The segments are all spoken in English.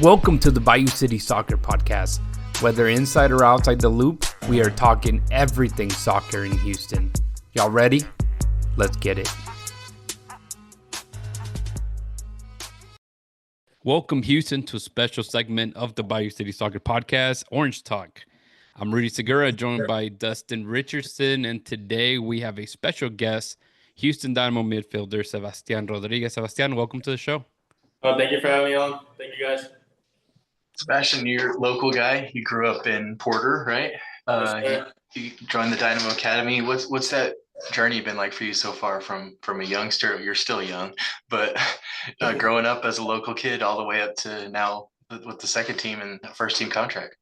Welcome to the Bayou City Soccer Podcast. Whether inside or outside the loop, we are talking everything soccer in Houston. Y'all ready? Let's get it. Welcome, Houston, to a special segment of the Bayou City Soccer Podcast, Orange Talk. I'm Rudy Segura, joined by Dustyn Richardson, and today we have a special guest, Houston Dynamo midfielder Sebastian Rodriguez. Sebastian, welcome to the show. Oh, thank you for having me on. Thank you, guys. Sebastian, you're a local guy. You grew up in Porter, right? You joined the Dynamo Academy. What's that journey been like for you so far from a youngster? You're still young, but growing up as a local kid all the way up to now with the second team and first team contract.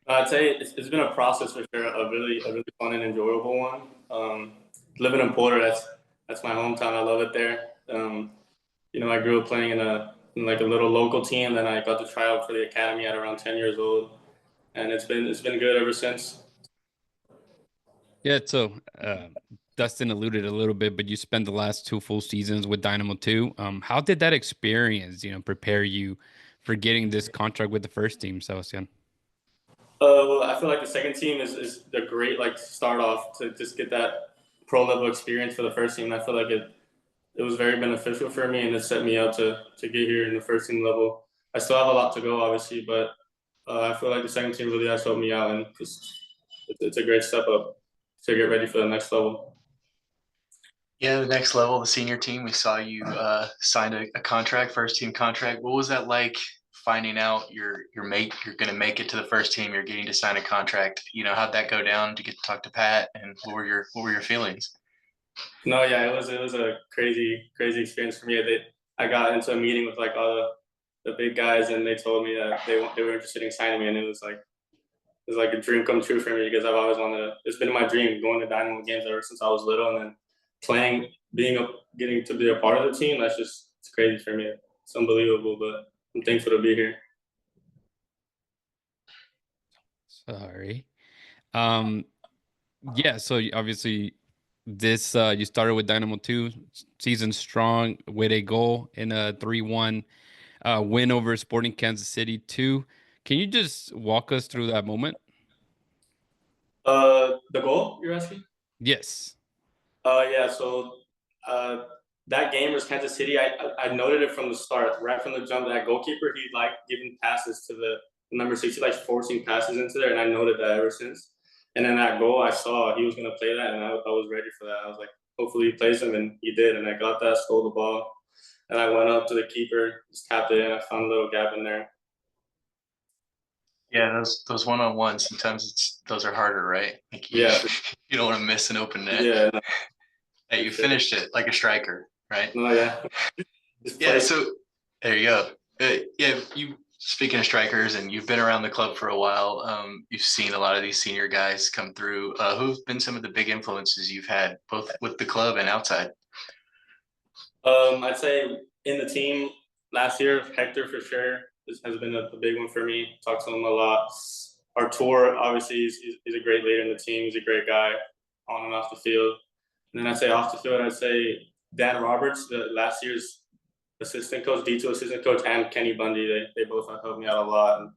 I'd say it's been a process for sure, a really fun and enjoyable one. Living in Porter, that's my hometown. I love it there. I grew up playing in a little local team. Then I got to try out for the academy at around 10 years old, and it's been good ever since. Yeah, so Dustyn alluded a little bit, but you spent the last two full seasons with Dynamo 2. How did that experience, prepare you for getting this contract with the first team, Sebastian? Well, I feel like the second team is a great start off to just get that pro level experience for the first team. And I feel like it was very beneficial for me, and it set me up to get here in the first team level. I still have a lot to go, obviously, but I feel like the second team really has helped me out, and it's a great step up to get ready for the next level. Yeah, the next level, the senior team. We saw you signed a contract, first team contract. What was that like? Finding out you're going to make it to the first team, you're getting to sign a contract. How'd that go down? Did you get to talk to Pat, and what were your feelings? No, yeah, it was a crazy experience for me. I got into a meeting with all the big guys, and they told me that they were interested in signing me, and it was like a dream come true for me, because I've always wanted to. It's been my dream going to Dynamo games ever since I was little, and then playing, getting to be a part of the team. It's crazy for me. It's unbelievable, but I'm thankful to be here. Sorry. Yeah, so obviously this you started with Dynamo 2 season strong with a goal in a 3-1 win over Sporting Kansas City 2. Can you just walk us through that moment? The goal you're asking? Yes. Yeah, so that game was Kansas City. I noted it from the start, right from the jump. That goalkeeper, he liked giving passes to the number 6. He likes forcing passes into there, and I noted that ever since. And then that goal, I saw he was going to play that, and I was ready for that. I was like, hopefully he plays him, and he did. And I got that, stole the ball, and I went up to the keeper, just tapped it in. I found a little gap in there. Yeah, those one-on-ones, sometimes those are harder, right? You don't want to miss an open net. Yeah. No. Hey, you finished it like a striker, right? Oh, yeah. Yeah, so there you go. Speaking of strikers, and you've been around the club for a while, you've seen a lot of these senior guys come through. Who've been some of the big influences you've had, both with the club and outside? I'd say in the team last year, Hector for sure has been a big one for me. Talked to him a lot. Artur, obviously, he's a great leader in the team. He's a great guy on and off the field. And then I'd say off the field, I'd say Dan Roberts, last year's assistant coach, D2 assistant coach, and Kenny Bundy. They both have helped me out a lot, and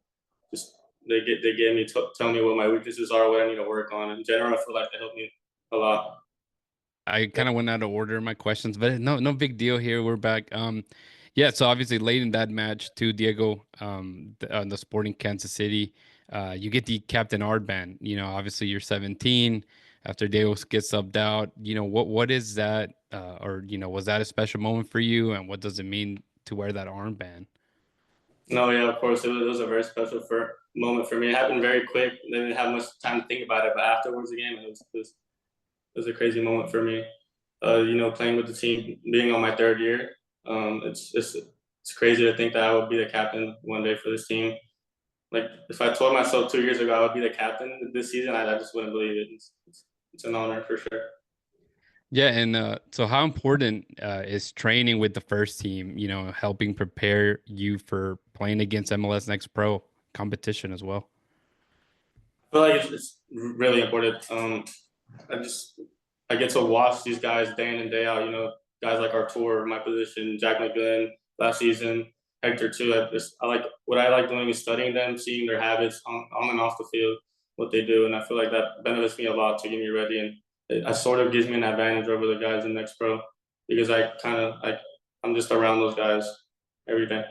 just they gave me tell me what my weaknesses are, what I need to work on. In general, I feel like they helped me a lot. I kind of went out of order in my questions, but no big deal here. We're back. Yeah, so obviously late in that match to Diego, the Sporting Kansas City, you get the captain armband. Obviously you're 17. After Diego gets subbed out, what is that? Was that a special moment for you? And what does it mean to wear that armband? No, yeah, of course. It was a very special moment for me. It happened very quick. I didn't have much time to think about it, but afterwards the game, it was a crazy moment for me. Playing with the team, being on my third year, it's crazy to think that I would be the captain one day for this team. Like, if I told myself 2 years ago I would be the captain this season, I just wouldn't believe it. It's an honor for sure. Yeah, and so how important is training with the first team, helping prepare you for playing against MLS Next Pro competition as well? I feel like it's really important. I get to watch these guys day in and day out, guys like Artur, my position, Jack McGlynn last season, Hector too. I like what I like doing is studying them, seeing their habits on and off the field, what they do, and I feel like that benefits me a lot to get me ready, and it sort of gives me an advantage over the guys in next pro because I'm just around those guys every day.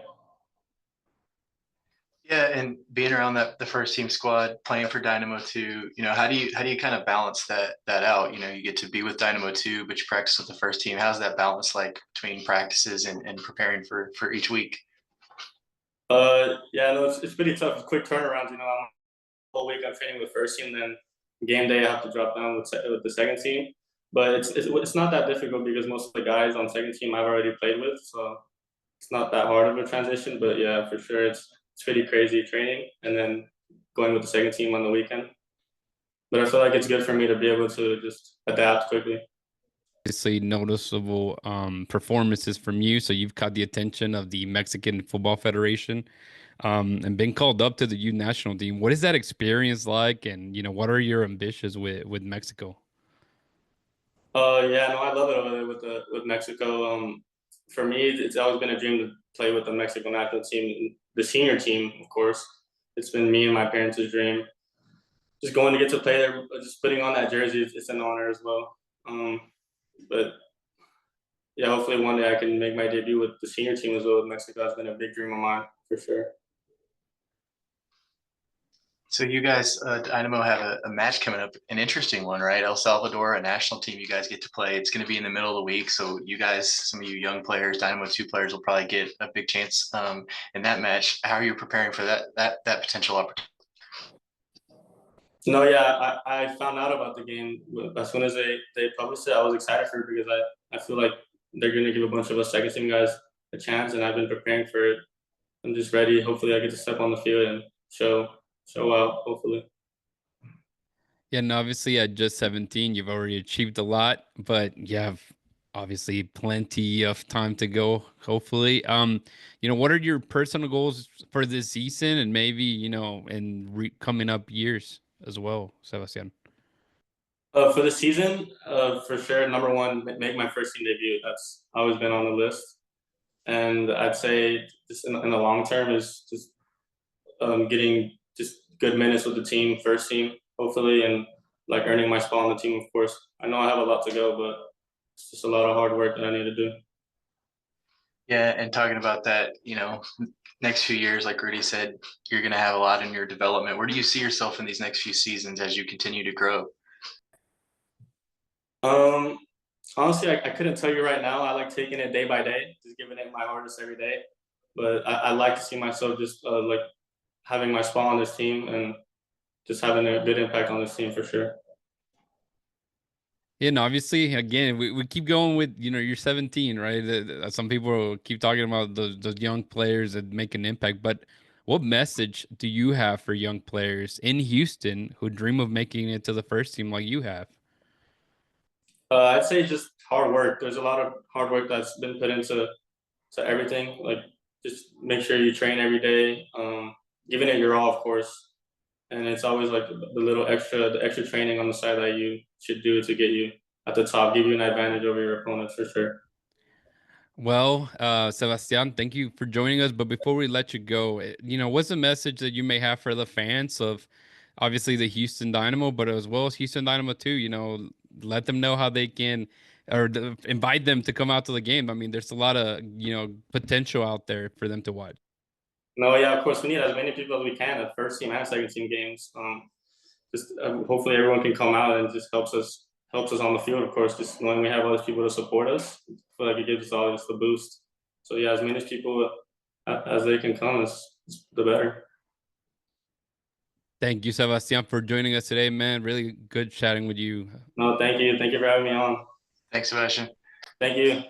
Yeah, and being around the first team squad, playing for Dynamo 2, how do you kind of balance that out? You get to be with Dynamo 2, but you practice with the first team. How's that balance like between practices and preparing for each week? Yeah, no, it's pretty tough. It's quick turnarounds. I'm whole week I'm training with first team, then game day I have to drop down with the second team. But it's not that difficult because most of the guys on second team I've already played with, so it's not that hard of a transition. But yeah, for sure it's pretty crazy training and then going with the second team on the weekend. But I feel like it's good for me to be able to just adapt quickly. Obviously, noticeable performances from you. So you've caught the attention of the Mexican Football Federation and been called up to the youth national team. What is that experience like? And, what are your ambitions with Mexico? Yeah, no, I love it over there with Mexico. For me, it's always been a dream to play with the Mexican national team, the senior team, of course. It's been me and my parents' dream. Just going to get to play there, just putting on that jersey, it's an honor as well. But yeah, hopefully one day I can make my debut with the senior team as well with Mexico. It's been a big dream of mine for sure. So you guys, Dynamo have a match coming up, an interesting one, right? El Salvador, a national team you guys get to play. It's going to be in the middle of the week. So you guys, some of you young players, Dynamo 2 players will probably get a big chance in that match. How are you preparing for that potential opportunity? No, yeah, I found out about the game as soon as they published it. I was excited for it because I feel like they're going to give a bunch of us second team guys a chance, and I've been preparing for it. I'm just ready. Hopefully, I get to step on the field and show out. Hopefully. Yeah, and obviously at just 17, you've already achieved a lot, but you have obviously plenty of time to go, hopefully. What are your personal goals for this season and maybe, in coming up years as well, Sebastian? For the season, for sure, number one, make my first team debut. That's always been on the list. And I'd say just in the long term is just getting just good minutes with the team, first team, hopefully, and like earning my spot on the team, of course. I know I have a lot to go, but it's just a lot of hard work that I need to do. Yeah, and talking about that, next few years, like Rudy said, you're going to have a lot in your development. Where do you see yourself in these next few seasons as you continue to grow? Honestly, I couldn't tell you right now. I like taking it day by day, just giving it my hardest every day. But I like to see myself just like having my spot on this team and just having a good impact on this team for sure. Yeah, and obviously, again, we keep going with, you're 17, right? Some people keep talking about those young players that make an impact, but what message do you have for young players in Houston who dream of making it to the first team like you have? I'd say just hard work. There's a lot of hard work that's been put into everything. Like just make sure you train every day, giving it your all, of course. And it's always like the extra training on the side that you should do to get you at the top, give you an advantage over your opponents for sure. Well, Sebastian, thank you for joining us. But before we let you go, what's the message that you may have for the fans of obviously the Houston Dynamo, but as well as Houston Dynamo too? Let them know how they can or invite them to come out to the game. I mean, there's a lot of, potential out there for them to watch. No, yeah, of course, we need as many people as we can at first team and second team games. Just hopefully everyone can come out and just helps us on the field. Of course, just knowing we have all these people to support us, I feel like it gives us all just the boost. So yeah, as many people as they can come, is the better. Thank you, Sebastian, for joining us today, man. Really good chatting with you. No, thank you for having me on. Thanks, Sebastian. Thank you.